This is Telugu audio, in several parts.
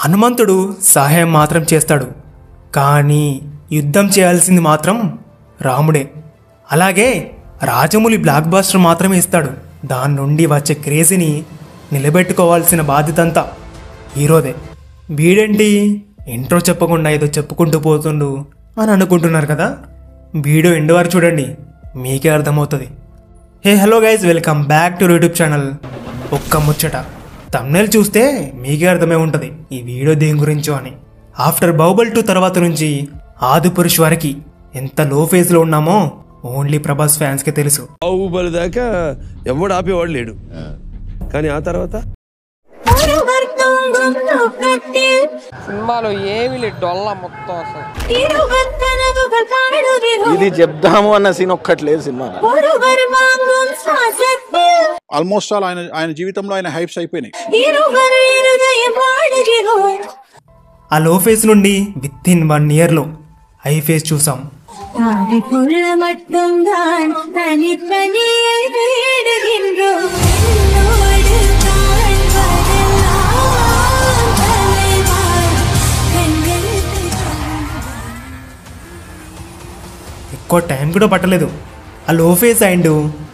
హనుమంతుడు సహాయం మాత్రం చేస్తాడు, కానీ యుద్ధం చేయాల్సింది మాత్రం రాముడే. అలాగే రాజమౌళి బ్లాక్ బస్టర్ మాత్రమే ఇస్తాడు, దాని నుండి వచ్చే క్రేజీని నిలబెట్టుకోవాల్సిన బాధ్యత అంతా హీరోదే. వీడేంటి ఇంట్రో చెప్పకుండా ఏదో చెప్పుకుంటూ పోతుండు అని అనుకుంటున్నారు కదా, వీడియో ఎండ్ వరకు చూడండి, మీకే అర్థమవుతుంది. Hello guys, welcome back to YouTube channel ఒక్క ముచ్చట. థంబ్నెయిల్ చూస్తే మీకే అర్థమై ఉంటుంది ఈ వీడియో దేని గురించో అని. ఆఫ్టర్ బాహుబలి 2 తర్వాత నుంచి ఆదిపురుష్ వరకు ఎంత లో ఫేజ్లో ఉన్నామో ఓన్లీ ప్రభాస్ ఫ్యాన్స్కే తెలుసు. బాహుబలి దాకా ఎవడు ఆపేవాడు లేడు, కానీ ఆ తర్వాత సినిమాలో ఏమి లేదు, డొల్ల మొత్తం అసలు. ఇది చెప్దాము అన్న సీన్ ఒక్కట్లేదు సినిమా. ఆల్మోస్ట్ ఆల్ ఆయన జీవితంలో ఆయన హైప్స్ అయిపోయినాయి. ఆ లో ఫేజ్ నుండి విత్ ఇన్ 1 yearలో హై ఫేజ్ చూసాం. ఎక్కువ టైం కూడా పట్టలేదు. ఆ లో ఫేజ్ అండ్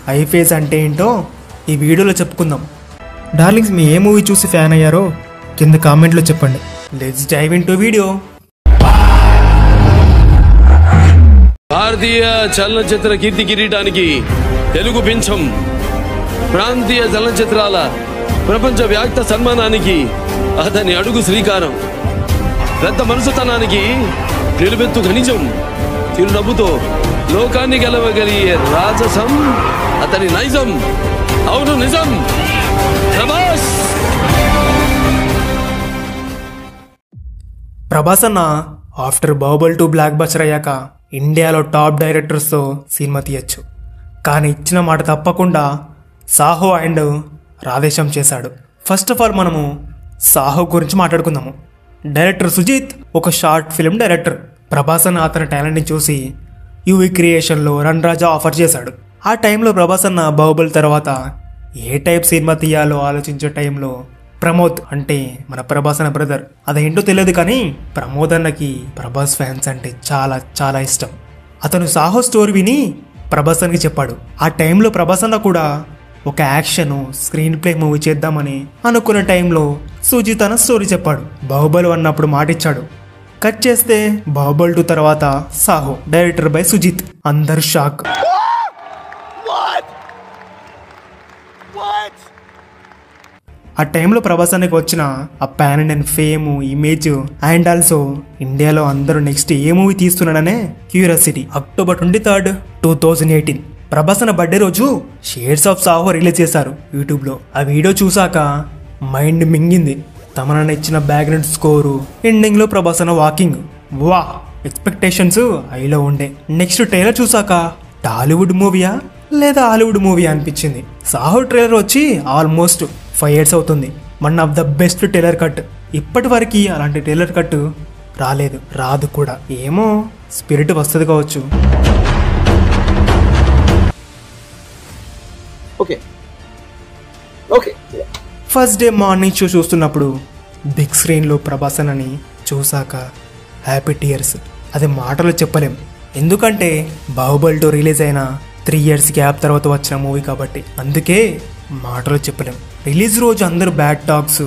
హై ఫేజ్ అంటే ఏంటో ఈ వీడియోలో చెప్పుకుందాం. డార్లింగ్స్, మీ ఏ మూవీ చూసి ఫ్యాన్ అయ్యారో కింద కామెంట్లో చెప్పండి. Let's dive into video. భారతీయ చలనచిత్ర కీర్తి కిరీటానికి తెలుగు పింఛం, ప్రాంతీయ చలనచిత్రాల ప్రపంచ వ్యాప్త సన్మానానికి అతని అడుగు శ్రీకారం, పెద్ద మనసుతనానికి నిలువెత్తు ఖనిజం, చిరునవ్వుతో లోకాన్ని గెలవగలిగే రాజసం అతని నైజం. అవును, నిజం, ప్రభాస్. ప్రభాస్ అన్న ఆఫ్టర్ బాహుబలి 2 బ్లాక్ బస్టర్ అయ్యాక ఇండియాలో టాప్ డైరెక్టర్స్తో సినిమా తీయచ్చు, కానీ ఇచ్చిన మాట తప్పకుండా సాహో అండ్ రాధేశం చేశాడు. ఫస్ట్ ఆఫ్ ఆల్ మనము సాహో గురించి మాట్లాడుకుందాము. డైరెక్టర్ సుజిత్ ఒక షార్ట్ ఫిల్మ్ డైరెక్టర్. ప్రభాస్ అన్న అతని టాలెంట్ని చూసి యూవీ క్రియేషన్లో రన్ రాజా ఆఫర్ చేశాడు. ఆ టైంలో ప్రభాస్ అన్న బాహుబలి తర్వాత ఏ టైప్ సినిమా తీయాలో ఆలోచించే టైంలో ప్రమోద్, అంటే మన ప్రభాస్ అన్న బ్రదర్, అదేంటో తెలియదు కానీ ప్రమోద్ అన్నకి ప్రభాస్ ఫ్యాన్స్ అంటే చాలా చాలా ఇష్టం. అతను సాహో స్టోరీ విని ప్రభాస్ అన్నకి చెప్పాడు. ఆ టైంలో ప్రభాస్ అన్న కూడా ఒక యాక్షన్ స్క్రీన్ ప్లే మూవీ చేద్దామని అనుకున్న టైంలో సుజిత్ అన్న స్టోరీ చెప్పాడు. బాహుబలి అన్నప్పుడు మాటిచ్చాడు. కట్ చేస్తే బాహుబలి 2 తర్వాత సాహో, డైరెక్టర్ బై సుజిత్. అందరు షాక్. ఆ టైంలో ప్రభాస్ అన్నకి వచ్చిన ఆ pan and fame, image and also ఇండియాలో అందరూ నెక్స్ట్ ఏ మూవీ తీస్తున్నాడనే క్యూరియాసిటీ. అక్టోబర్ 23, 2018 ప్రభాస్ అన్న బర్త్డే రోజు షేడ్స్ ఆఫ్ సాహో రిలీజ్ చేశారు యూట్యూబ్లో. ఆ వీడియో చూసాక మైండ్ మింగింది. తమనన్న ఇచ్చిన బ్యాక్గ్రౌండ్ స్కోరు, ఎండింగ్లో ప్రభాస్ అన్న వాకింగ్, వా ఎక్స్పెక్టేషన్స్ హైలో ఉండే. నెక్స్ట్ ట్రైలర్ చూసాక టాలీవుడ్ మూవీయా లేదా హాలీవుడ్ మూవీ అనిపించింది. సాహో ట్రైలర్ వచ్చి ఆల్మోస్ట్ 5 years అవుతుంది. One of the best trailer cut. ఇప్పటి వరకు అలాంటి ట్రైలర్ కట్ రాలేదు, రాదు కూడా. ఏమో స్పిరిట్ వస్తుంది కావచ్చు. ఫస్ట్ డే మార్నింగ్ షో చూస్తున్నప్పుడు బిగ్ స్క్రీన్లో ప్రభాస్ అన్నని చూసాక హ్యాపీ టీయర్స్. అది మాటలో చెప్పలేం, ఎందుకంటే బాహుబలి 2 రిలీజ్ అయిన 3 years గ్యాప్ తర్వాత వచ్చిన మూవీ కాబట్టి, అందుకే మాటలో చెప్పలేం. రిలీజ్ రోజు అందరూ bad talks,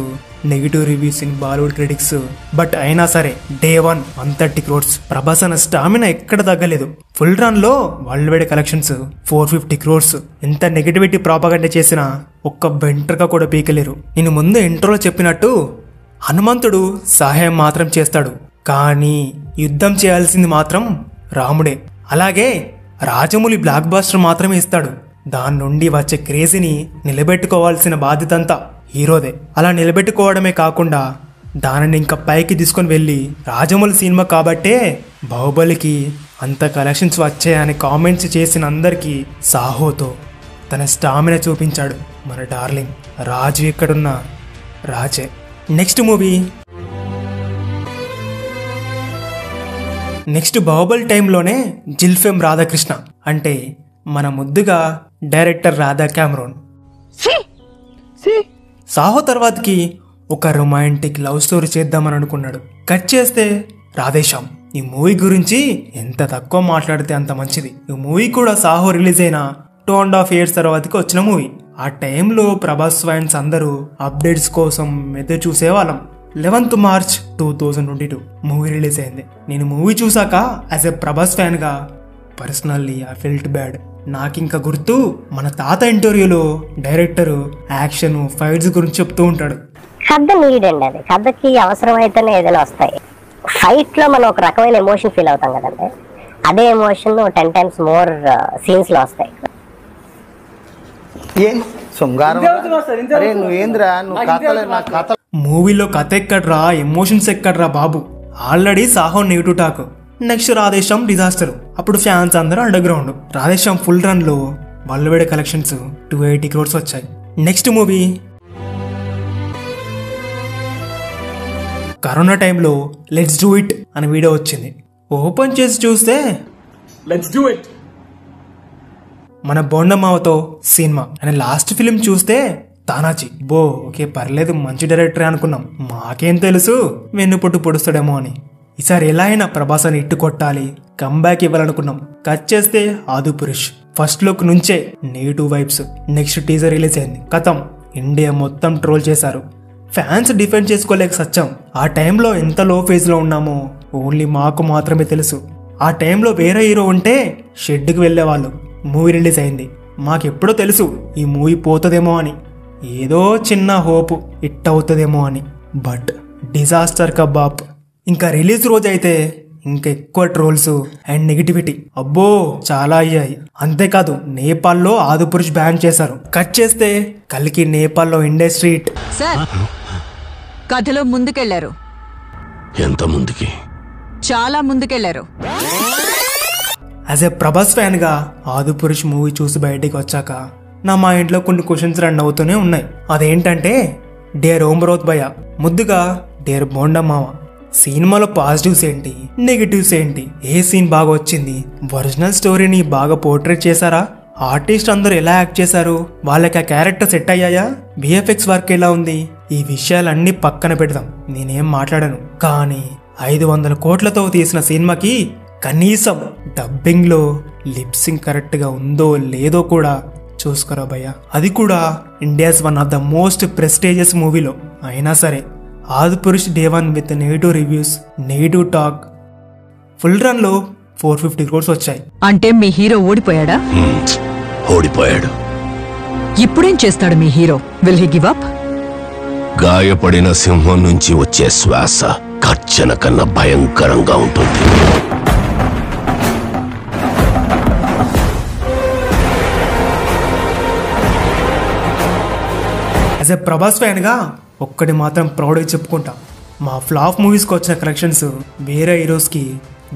negative reviews in Bollywood critics, but అయినా సరే డే 1 130 crores. ప్రభాస్ అన్న స్టామినా ఎక్కడ తగ్గలేదు. ఫుల్ రన్ లో వరల్డ్ వైడ్ కలెక్షన్స్ 450 crores. ఎంత నెగిటివిటీ ప్రాపగండా చేసినా ఒక్క వెంట్రుక కూడా పీకలేరు. నేను ముందు ఇంట్రోలో చెప్పినట్టు హనుమంతుడు సహాయం మాత్రం చేస్తాడు, కానీ యుద్ధం చేయాల్సింది మాత్రం రాముడే. అలాగే రాజమౌళి బ్లాక్ బస్టర్ మాత్రమే ఇస్తాడు, దాని నుండి వచ్చే క్రేజీని నిలబెట్టుకోవాల్సిన బాధ్యత అంతా హీరోదే. అలా నిలబెట్టుకోవడమే కాకుండా దానిని ఇంకా పైకి తీసుకొని వెళ్ళి రాజమౌళి సినిమా కాబట్టే బాహుబలికి అంత కలెక్షన్స్ వచ్చాయని కామెంట్స్ చేసిన అందరికీ సాహోతో తన స్టామినా చూపించాడు మన డార్లింగ్. రాజు ఎక్కడున్నా రాజే. నెక్స్ట్ మూవీ, నెక్స్ట్ బాహుబలి టైంలోనే జిల్ఫెమ్ రాధాకృష్ణ, అంటే మన ముద్దుగా డైరెక్టర్ రాధా క్యామరూన్. సాహో తర్వాతకి ఒక రొమాంటిక్ లవ్ స్టోరీ చేద్దామని అనుకున్నాడు. కట్ చేస్తే రాధేశ్యామ్. ఈ మూవీ గురించి ఎంత తక్కువ మాట్లాడితే అంత మంచిది. ఈ మూవీ కూడా సాహో రిలీజ్ అయిన 2.5 years తర్వాతకి వచ్చిన మూవీ. ఆ టైంలో ప్రభాస్ ఫ్యాన్స్ అందరూ అప్డేట్స్ కోసం ఎదురు చూసేవాళ్ళం. 11th March 2022 మూవీ రిలీజ్ అయింది. నేను మూవీ చూసాక యాజ్ ఎ ప్రభాస్ ఫ్యాన్ గా పర్సనల్లీ ఐ ఫెల్ట్ బ్యాడ్. నాకింకా గుర్తు మన తాత ఇంటర్వ్యూలో డైరెక్టర్ యాక్షన్ ఫైట్స్ గురించి చెప్తూ ఉంటాడు. కథ నీడ్ అండి, అది కథకి అవసరమైతేనే ఏదైనా వస్తాయి. ఫైట్ లో మనం ఒక రకమైన ఎమోషన్ ఫీల్ అవుతాం కదండి, అదే ఎమోషన్ 10 times మోర్ సీన్స్ లో వస్తాయి. మూవీలో కథ ఎక్కడ్రా, ఎమోషన్స్ ఎక్కడ్రా బాబు. Already Saaho negative talk, next Radhe Shyam disaster. అప్పుడు ఫ్యాన్స్ అందరూ underground. Radhe Shyam full run లో వరల్డ్ కలెక్షన్స్ 280 crores వచ్చాయి. నెక్స్ట్ మూవీ కరోనా టైంలో లెట్స్ డూ ఇట్ అనే వీడియో వచ్చింది. ఓపెన్ చేసి చూస్తే లెట్స్ డూ ఇట్ మన బోండమావతో సినిమా అనే లాస్ట్ ఫిలిం చూస్తే తానాజీ. ఓకే పర్లేదు, మంచి డైరెక్టర్ అనుకున్నాం. మాకేం తెలుసు వెన్నుపొట్టు పొడుస్తాడేమో అని. ఈసారి ఎలా అయినా ప్రభాస్ అని ఇట్టు కొట్టాలి, కంబ్యాక్ ఇవ్వాలనుకున్నాం. కట్ చేస్తే ఆదిపురుష్. ఫస్ట్ లుక్ నుంచే negative vibes. Next teaser release అయింది. కథం ఇండియా మొత్తం ట్రోల్ చేశారు. ఫ్యాన్స్ డిఫెండ్ చేసుకోలేక సచ్చాం. ఆ టైంలో ఎంత లో ఫేజ్ లో ఉన్నామో ఓన్లీ మాకు మాత్రమే తెలుసు. ఆ టైంలో వేరే హీరో ఉంటే షెడ్కి వెళ్ళేవాళ్ళు. మూవీ రిలీజ్ అయింది. మాకెప్పుడో తెలుసు ఈ మూవీ పోతుందేమో అని, ఏదో చిన్న హోప్ హిట్ అవుతుందేమో అని. But disaster kebab. ఇంకా రిలీజ్ రోజు అయితే ఇంకా ఎక్కువ ట్రోల్స్ అండ్ నెగిటివిటీ అబ్బో చాలా అయ్యాయి. అంతేకాదు నేపాల్లో ఆదిపురుష్ బ్యాన్ చేశారు. కట్ చేస్తే కల్కి నేపాల్లో ఇండస్ట్రీ హిట్. కథలో ముందుకెళ్లారు. ఎంత ముందుకి? చాలా ముందుకెళ్లారు. యాజ్ ఎ ప్రభాస్ ఫ్యాన్ గా ఆదిపురుష్ మూవీ చూసి బయటికి వచ్చాక నా మైండ్లో కొన్ని క్వశ్చన్స్ రన్ అవుతూనే ఉన్నాయి. అదేంటంటే డేర్ ఓంబ్రోత్ భయ, ముద్దుగా డేర్ బోండమావ. సినిమాలో పాజిటివ్స్ ఏంటి, నెగిటివ్స్ ఏంటి, ఏ సీన్ బాగా వచ్చింది, ఒరిజినల్ స్టోరీని బాగా పోర్ట్రేట్ చేశారా, ఆర్టిస్ట్ అందరూ ఎలా యాక్ట్ చేశారు, వాళ్ళకి ఆ క్యారెక్టర్ సెట్ అయ్యాయా, విఎఫ్ఎక్స్ వర్క్ ఎలా ఉంది, ఈ విషయాలన్నీ పక్కన పెడదాం. నేనేం మాట్లాడను. కానీ 500 కోట్లతో తీసిన సినిమాకి కనీసం డబ్బింగ్ లో లిప్సింగ్ కరెక్ట్ గా ఉందో లేదో కూడా చూసుకోరా భయ్య. అది కూడా India's one of the most prestigious మూవీలో. అయినా సరే Adipurush day 1 with negative reviews, negative talk. Full run లో 450 crores వచ్చాయి. అంటే మీ హీరో ఓడిపోయాడా? ఓడిపోయాడు. ఇప్పుడేం చేస్తాడు మీ హీరో? Will he give up? గాయపడిన సింహం నుంచి వచ్చే శ్వాస కచ్చన కన్నా భయంకరంగా ఉంటుంది. యాజ్ ఎ ప్రభాస్ ఫ్యాన్ గా ఒక్కటి మాత్రం ప్రౌడ్గా చెప్పుకుంటా, మా ఫ్లాప్ మూవీస్కి వచ్చిన కలెక్షన్స్ వేరే హీరోస్కి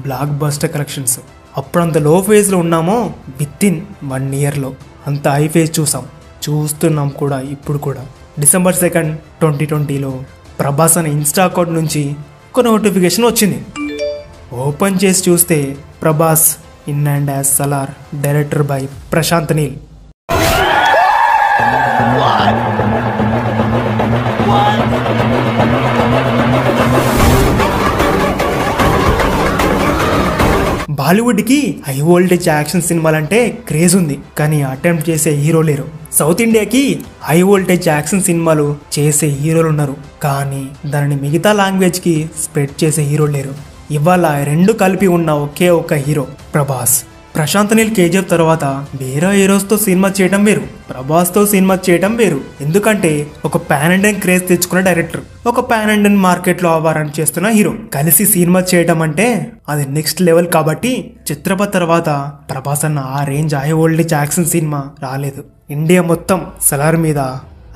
బ్లాక్ బస్టర్ కలెక్షన్స్. అప్పుడు అంత లో ఫేజ్లో ఉన్నామో విత్ ఇన్ 1 yearలో అంత హై ఫేజ్ చూస్తున్నాం కూడా. ఇప్పుడు కూడా December 2nd, 2020లో ప్రభాస్ అనే ఇన్స్టా అకౌంట్ నుంచి ఒక నోటిఫికేషన్ వచ్చింది. ఓపెన్ చేసి చూస్తే Prabhas in and as Salaar, director by Prashanth Neel. బాలీవుడ్కి హై వోల్టేజ్ యాక్షన్ సినిమాలంటే క్రేజ్ ఉంది, కానీ అటెంప్ట్ చేసే హీరో లేరు. సౌత్ ఇండియాకి హై వోల్టేజ్ యాక్షన్ సినిమాలు చేసే హీరోలు ఉన్నారు, కానీ దానిని మిగతా లాంగ్వేజ్కి స్ప్రెడ్ చేసే హీరో లేరు. ఇవాళ 2 కలిపి ఉన్న ఒకే ఒక హీరో ప్రభాస్. ప్రశాంత్ నీల్ కేజీఎఫ్ తర్వాత వేరే హీరోస్తో సినిమా చేయడం వేరు, ప్రభాస్తో సినిమా చేయడం వేరు. ఎందుకంటే ఒక పాన్ ఇండియన్ క్రేజ్ తెచ్చుకున్న డైరెక్టర్, ఒక పాన్ ఇండియన్ మార్కెట్లో ఆవారణ చేస్తున్న హీరో కలిసి సినిమా చేయడం అంటే అది నెక్స్ట్ లెవెల్. కాబట్టి చిత్రపథ్ తర్వాత ప్రభాస్ అన్న ఆ range high voltage action cinema రాలేదు. ఇండియా మొత్తం సలార్ మీద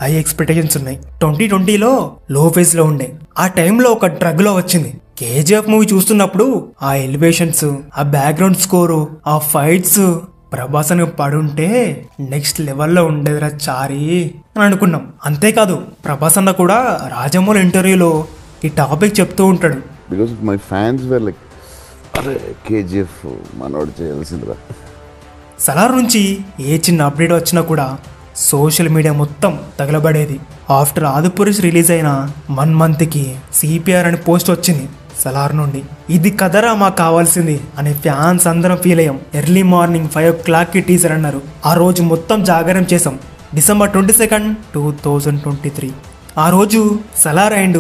హై ఎక్స్పెక్టేషన్స్ ఉన్నాయి. 2020లో లో ఫేజ్ లో ఉండే ఆ టైంలో ఒక డ్రగ్ లో వచ్చింది. కేజీఎఫ్ మూవీ చూస్తున్నప్పుడు ఆ ఎలివేషన్స్, ఆ బ్యాక్గ్రౌండ్ స్కోరు, ఆ ఫైట్స్ ప్రభాస్ అని పడుంటే నెక్స్ట్ లెవెల్లో ఉండేదిరా చారీ అని అనుకున్నాం. అంతేకాదు ప్రభాస్ అన్న కూడా రాజమౌళి ఇంటర్వ్యూలో ఈ టాపిక్ చెప్తూ ఉంటాడు. Because my fans were like అరే కేజీఎఫ్ మనోడు చేయాల్సిందిరా. సలార్ నుంచి ఏ చిన్న అప్డేట్ వచ్చినా కూడా సోషల్ మీడియా మొత్తం తగలబడేది. ఆఫ్టర్ ఆదిపురుష్ రిలీజ్ అయిన 1 మంత్కి CPR అని పోస్ట్ వచ్చింది సలార్ నుండి. ఇది కదరా మాకు కావాల్సింది అని ఫ్యాన్స్ అందరం ఫీల్ అయ్యాం. ఎర్లీ మార్నింగ్ 5 o'clockకి టీజర్ అన్నారు. ఆ రోజు మొత్తం జాగరణ చేసాం. December 22, 2023 ఆ రోజు సలార్ అండ్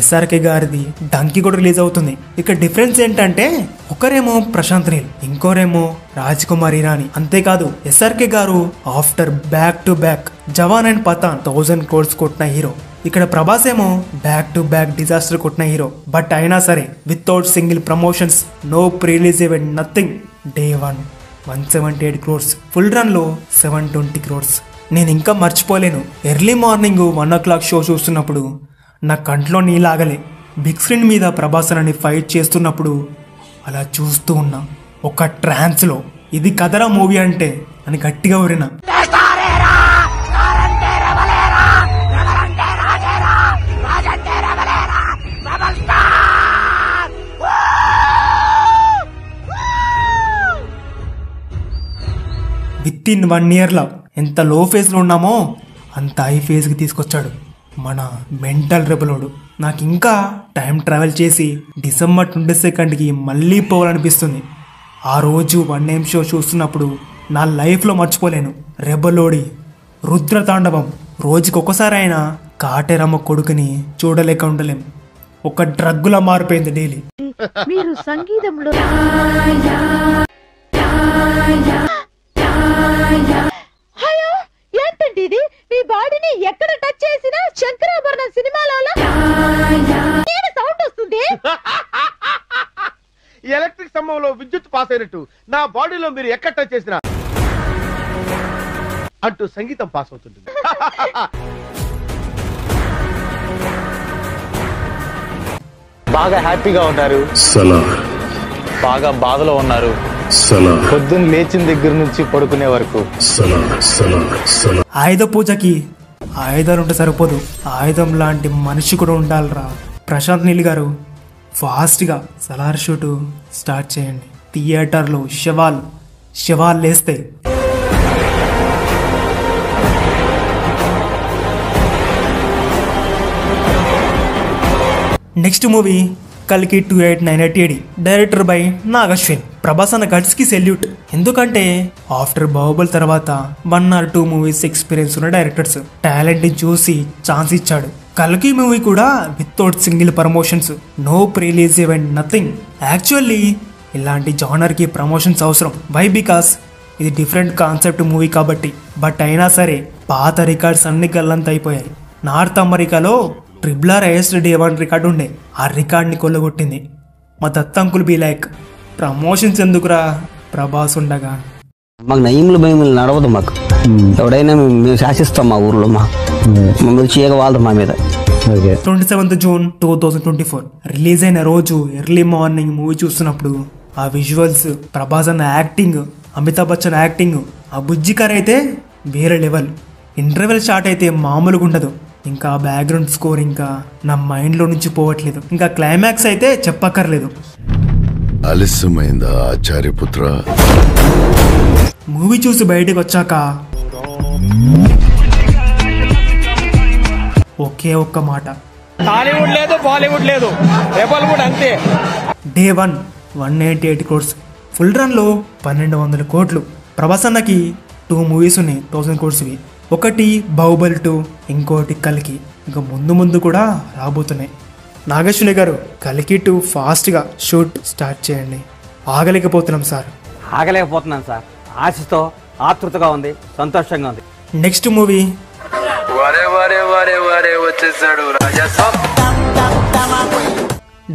SRK గారిది డంకీ కూడా రిలీజ్ అవుతుంది. ఇక డిఫరెన్స్ ఏంటంటే ఒకరేమో ప్రశాంత్ నీల్, ఇంకోరేమో రాజ్ కుమార్ ఇరానీ. అంతేకాదు SRK గారు after back to back Jawan and Pathaan 1000 crores కొట్టిన హీరో. ఇక్కడ ప్రభాస్ ఏమో బ్యాక్ టు బ్యాక్ డిజాస్టర్ కొట్టిన హీరో. బట్ అయినా సరే without single promotions, no pre release event, nothing. Day 1 178 crores, full run లో 720 crores. నేను ఇంకా మర్చిపోలేను. ఎర్లీ మార్నింగ్ 1 o'clock షో చూస్తున్నప్పుడు నా కంట్లో నీలాగలే. బిగ్ స్క్రీన్ మీద ప్రభాస్ అని ఫైట్ చేస్తున్నప్పుడు అలా చూస్తూ ఉన్నా ఒక ట్రాన్స్లో. ఇది కదరా మూవీ అంటే అని గట్టిగా ఊరినా. విత్ ఇన్ 1 yearలో ఎంత లో ఫేజ్లో ఉన్నామో అంత హై ఫేజ్కి తీసుకొచ్చాడు మన మెంటల్ రెబలోడు. నాకు ఇంకా టైం ట్రావెల్ చేసి December 22కి మళ్ళీ పోవాలనిపిస్తుంది. ఆ రోజు 1 AM షో చూస్తున్నప్పుడు నా లైఫ్లో మర్చిపోలేను. రెబలోడి రుద్రతాండవం. రోజుకొకసారి అయినా కాటేరమ్మ కొడుకుని చూడలేక ఉండలేం. ఒక డ్రగ్గులా మారిపోయింది డైలీ. మీరు సంగీతంలో ఏంటండి ఇది? మీ బాడీని ఎక్కడ టచ్ చేసినా శంకరాభరణం సినిమాలో సౌండ్ వస్తుంది. ఎలక్ట్రిక్ స్తంభంలో విద్యుత్ పాస్ అయినట్టు నా బాడీలో మీరు ఎక్కడ టచ్ చేసినా అంటూ సంగీతం పాస్ అవుతుంది. బాగా హ్యాపీగా ఉన్నారు, బాగా బాధలో ఉన్నారు, పొద్దున్న లేచిన దగ్గర నుంచి పడుకునే వరకు. ఆయుధ పూజకి ఆయుధాలు ఉంటే సరిపోదు, ఆయుధం లాంటి మనిషి కూడా ఉండాలిరా. ప్రశాంత్ నీల్ గారు ఫాస్ట్గా సలార్ షూటు స్టార్ట్ చేయండి. థియేటర్లో శవాలు లేస్తే. నెక్స్ట్ మూవీ కల్కి 2898 AD, director by Nag Ashwin. Prabhas అన్న గట్స్కి సెల్యూట్. ఎందుకంటే ఆఫ్టర్ బాహుబలి తర్వాత 1 or 2 మూవీస్ ఎక్స్పీరియన్స్ ఉన్న డైరెక్టర్స్. టాలెంట్ని చూసి ఛాన్స్ ఇచ్చాడు. కల్కి మూవీ కూడా without single promotions, no pre release event, nothing. Actually ఇలాంటి జానర్కి ప్రమోషన్స్ అవసరం. వై? బికాస్ ఇది డిఫరెంట్ కాన్సెప్ట్ మూవీ కాబట్టి. బట్ అయినా సరే పాత రికార్డ్స్ అన్ని గల్లంత అయిపోయాయి. నార్త్ అమెరికాలో RRR హైయెస్ట్ Day 1 రికార్డు ఉండే. ఆ రికార్డ్ని కొల్లగొట్టింది మా దత్తంకుల్ బీ లైక్. ప్రమోషన్స్ ఎందుకురా ప్రభాస్ ఉండగా. మాకు నయములు భయములు నడవదు. మాకు ఎవడైనా మేము శాసిస్తాం. మా ఊర్లో మమ్మల్ని చేయక వాళ్ళు మా మీద. 27th June 2024 రిలీజ్ అయిన రోజు ఎర్లీ మార్నింగ్ మూవీ చూస్తున్నప్పుడు ఆ విజువల్స్, ప్రభాస్ అన్న యాక్టింగ్, అమితాబ్ బచ్చన్ యాక్టింగ్, ఆ బుజ్జికార్ అయితే వేరే లెవెల్. ఇంటర్వెల్ షాట్ అయితే మామూలుగా ఉండదు. ఇంకా బ్యాక్గ్రౌండ్ స్కోర్ ఇంకా నా మైండ్లో నుంచి పోవట్లేదు. ఇంకా క్లైమాక్స్ అయితే చెప్పక్కర్లేదు. ఆలస్యమైందా ఆచార్యపుత్ర? మూవీ చూసి బయటకు వచ్చాక ఒకే ఒక్క మాట, హాలీవుడ్ లేదు, బాలీవుడ్ లేదు, రెబల్ కూడా అంతే. Day 1 188 crores, ఫుల్ రన్లో 1200 కోట్లు. ప్రభాస్ అన్నకి 2 మూవీస్ ఉన్నాయి 1000 crores. ఒకటి బాహుబలి 2, ఇంకోటి కల్కి. ఇంకా ముందు కూడా రాబోతున్నాయి. నాగేశ్వరి గారు కల్కి 2 ఫాస్ట్గా షూట్ స్టార్ట్ చేయండి. ఆగలేకపోతున్నాం సార్. ఆగలేకపోతున్నాను సార్. ఆశతో ఆతృతగా ఉంది, సంతోషంగా ఉంది. Next movie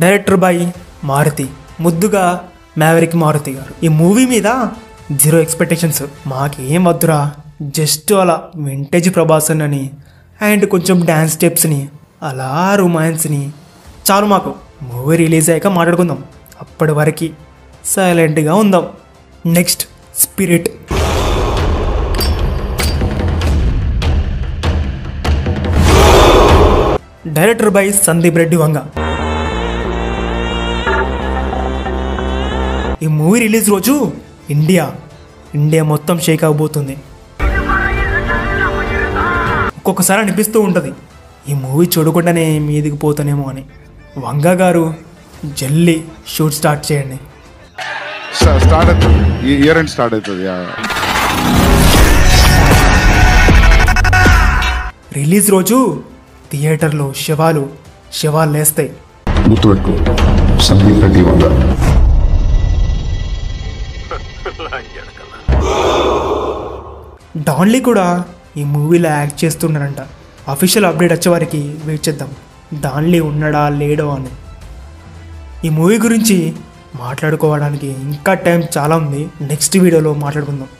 director by Maruthi, ముద్దుగా మ్యావరిక్ మారుతి గారు. ఈ మూవీ మీద 0 ఎక్స్పెక్టేషన్స్. మాకేం వద్దురా, జస్ట్ అలా వింటేజ్ ప్రభాస్ అని అండ్ కొంచెం డ్యాన్స్ స్టెప్స్ని, అలా రొమాన్స్ని చాలు మాకు. మూవీ రిలీజ్ అయ్యాక మాట్లాడుకుందాం. అప్పటి వరకు సైలెంట్గా ఉందాం. Next spirit. Director by Sandeep Reddy Vanga. ఈ మూవీ రిలీజ్ రోజు ఇండియా మొత్తం షేక్ అవబోతుంది. ఒక్కొక్కసారి అనిపిస్తూ ఉంటుంది ఈ మూవీ చూడకుండానే మీదికి పోతానేమో అని. వంగ గారు జల్లి షూట్ స్టార్ట్ చేయండి. స్టార్ట్ అవుతుంది, ఈ ఇయర్ ఎండ్ స్టార్ట్ అవుతుంది. రిలీజ్ రోజు థియేటర్లో శవాలు లేస్తాయి. గుర్తుపెట్టుకో, సందీప్ రెడ్డి వంగ. డాన్లీ కూడా ఈ మూవీలో యాక్ట్ చేస్తున్నారంట. అఫీషియల్ అప్డేట్ వచ్చే వారికి వెయిట్ చేద్దాం, డాన్లీ ఉన్నాడా లేడో అని. ఈ మూవీ గురించి మాట్లాడుకోవడానికి ఇంకా టైం చాలా ఉంది, నెక్స్ట్ వీడియోలో మాట్లాడుకుందాం.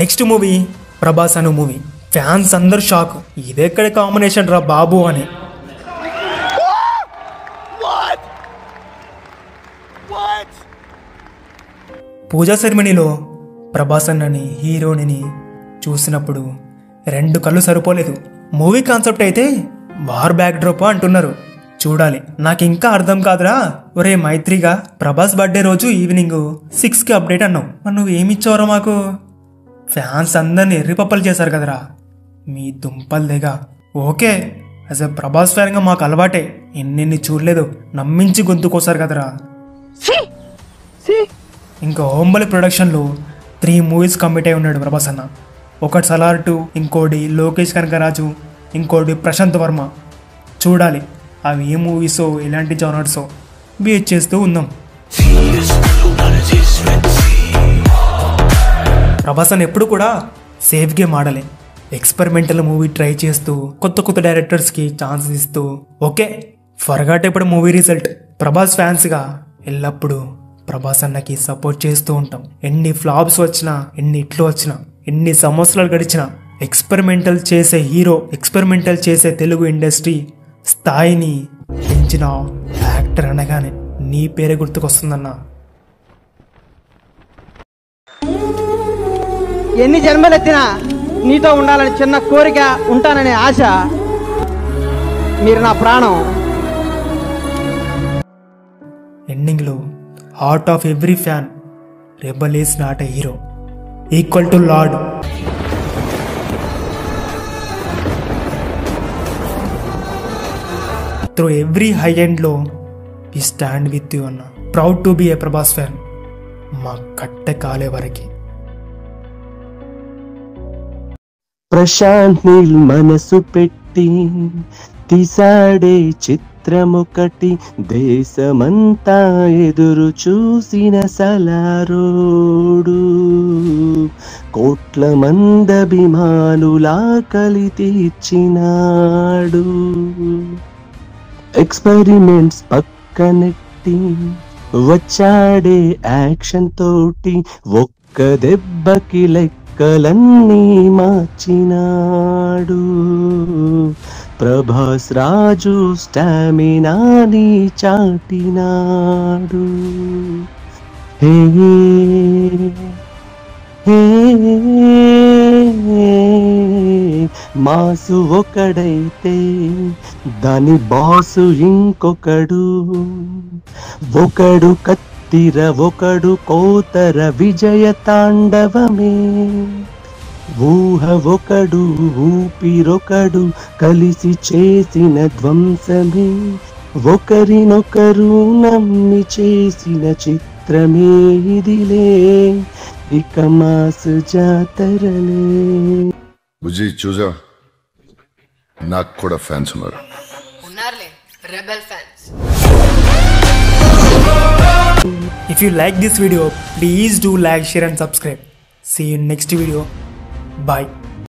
నెక్స్ట్ మూవీ ప్రభాస్ అను మూవీ. ఫ్యాన్స్ అందరు షాక్, ఇదెక్కడ కాంబినేషన్ రా బాబు అని. పూజా సెరమనీలో ప్రభాస్ అన్నని హీరోని చూసినప్పుడు 2 కళ్ళు సరిపోలేదు. మూవీ కాన్సెప్ట్ అయితే వార్ బ్యాక్ డ్రాప్ అంటున్నారు, చూడాలి. నాకు ఇంకా అర్థం కాదురా. ఒరే మైత్రిగా, ప్రభాస్ బర్త్డే రోజు ఈవినింగ్ 6కి అప్డేట్ అన్నావు, మరి నువ్వు ఏమిచ్చావరా మాకు? ఫ్యాన్స్ అందరిని ఎర్రిపప్పలు చేశారు కదరా మీ దుంపలు దిగా. ఓకే, యాజ్ ఎ ప్రభాస్ ఫ్యాన్గా మాకు అలవాటే, ఎన్ని చూడలేదు, నమ్మించి గొంతుకోసారు కదరా. ఇంకా ఓంబలి ప్రొడక్షన్లో 3 మూవీస్ కమిట్ అయి ఉన్నాడు ప్రభాస్ అన్న. ఒకటి సలార్ 2, ఇంకోటి లోకేష్ కనకరాజు, ఇంకోటి ప్రశాంత్ వర్మ. చూడాలి అవి ఏ మూవీసో ఎలాంటి జానర్సో వెయిట్ చేస్తూ ఉందాం. ప్రభాస్ అన్న ఎప్పుడు కూడా సేఫ్ గేమ్ ఆడలే, ఎక్స్పెరిమెంటల్ మూవీ ట్రై చేస్తూ కొత్త డైరెక్టర్స్కి ఛాన్సెస్ ఇస్తూ. ఓకే, ఫర్గాట్ ఇప్పుడు మూవీ రిజల్ట్. ప్రభాస్ ఫ్యాన్స్గా ఎల్లప్పుడూ ప్రభాస్ అన్నకి సపోర్ట్ చేస్తూ ఉంటాం. ఎన్ని ఫ్లాప్స్ వచ్చినా, ఎన్ని ఇట్లు వచ్చినా, ఎన్ని సంవత్సరాలు గడిచినా ఎక్స్పెరిమెంటల్ చేసే హీరో, ఎక్స్పెరిమెంటల్ చేసే తెలుగు ఇండస్ట్రీ స్థాయిని పెంచిన యాక్టర్ అనగానే నీ పేరే గుర్తుకొస్తుందన్నా. ఎన్ని జన్మలెత్తినా నీతో ఉండాలని చిన్న కోరిక, ఉంటాననే ఆశ. మీరు నా ప్రాణం. ఎండింగ్లో heart of every fan, rebel is not a hero, equal to lord. Through every high ఎండ్లో ఈ స్టాండ్ విత్ యూ అన్న. Proud to be a Prabhas fan, మా కట్టె కాలే వరకు. ప్రశాంత్ నీల్ మనసు పెట్టి తీసాడే చిత్రమొకటి, దేశమంతా ఎదురు చూసిన సలారోడు, కోట్ల మందభిమానులా కలి తీర్చినాడు. ఎక్స్పెరిమెంట్స్ పక్కనెట్టి వచ్చాడే యాక్షన్ తోటి, ఒక్క దెబ్బకి లెక్కలన్నీ మార్చినాడు. ప్రభాస్ రాజు స్టామినాని చాటినాడు. హే హే మాసు ఒకడైతే దాని బాసు ఇంకొకడు, ఒకడు కత్తిర ఒకడు కోతర విజయ తాండవమే. ఊహ ఒకడు ఊపిరొకడు కలిసి చేసిన ధ్వంసమే, ఒకరినొకరు నమ్మి చేసిన చిత్రమే ఇదిలే, ఇక మాసు జాతరలే. బుజ్జి చూసా, నాకు కూడా ఫ్యాన్స్ ఉన్నారు. If you like this video, please do like, share and subscribe. See you in next video. Bye.